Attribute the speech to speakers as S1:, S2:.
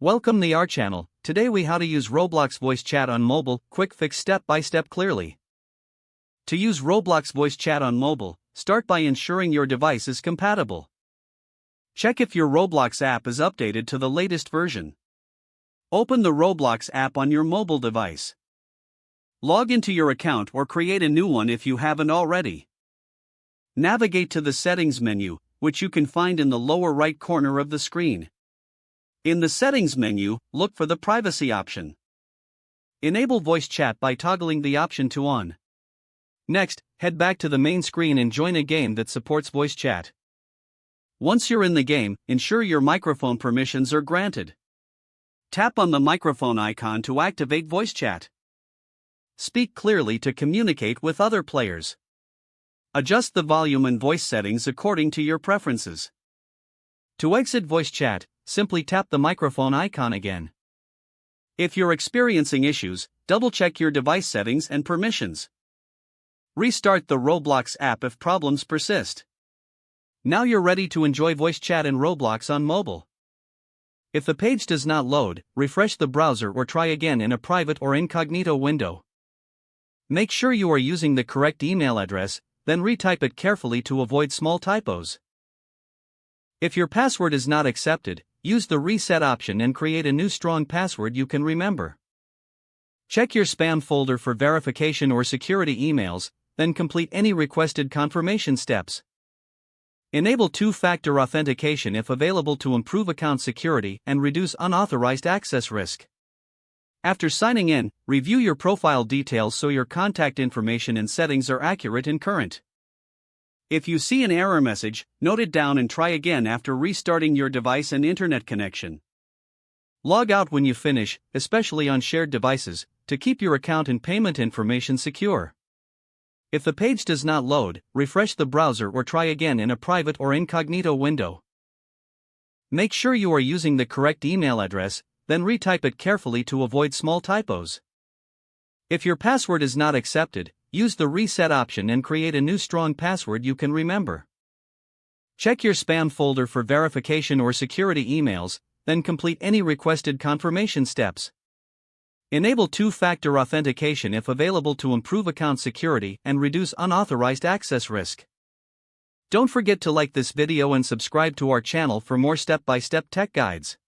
S1: Welcome to our channel. Today we how to use Roblox voice chat on mobile, quick fix step by step clearly. To use Roblox voice chat on mobile, start by ensuring your device is compatible. Check if your Roblox app is updated to the latest version. Open the Roblox app on your mobile device. Log into your account or create a new one if you haven't already. Navigate to the settings menu, which you can find in the lower right corner of the screen. In the settings menu, look for the privacy option. Enable voice chat by toggling the option to on. Next, head back to the main screen and join a game that supports voice chat. Once you're in the game, ensure your microphone permissions are granted. Tap on the microphone icon to activate voice chat. Speak clearly to communicate with other players. Adjust the volume and voice settings according to your preferences. To exit voice chat, simply tap the microphone icon again. If you're experiencing issues, double-check your device settings and permissions. Restart the Roblox app if problems persist. Now you're ready to enjoy voice chat in Roblox on mobile. If the page does not load, refresh the browser or try again in a private or incognito window. Make sure you are using the correct email address, then retype it carefully to avoid small typos. If your password is not accepted, use the reset option and create a new strong password you can remember. Check your spam folder for verification or security emails, then complete any requested confirmation steps. Enable two-factor authentication if available to improve account security and reduce unauthorized access risk. After signing in, review your profile details so your contact information and settings are accurate and current. If you see an error message, note it down and try again after restarting your device and internet connection. Log out when you finish, especially on shared devices, to keep your account and payment information secure. If the page does not load, refresh the browser or try again in a private or incognito window. Make sure you are using the correct email address, then retype it carefully to avoid small typos. If your password is not accepted, use the reset option and create a new strong password you can remember. Check your spam folder for verification or security emails, then complete any requested confirmation steps. Enable two-factor authentication if available to improve account security and reduce unauthorized access risk. Don't forget to like this video and subscribe to our channel for more step-by-step tech guides.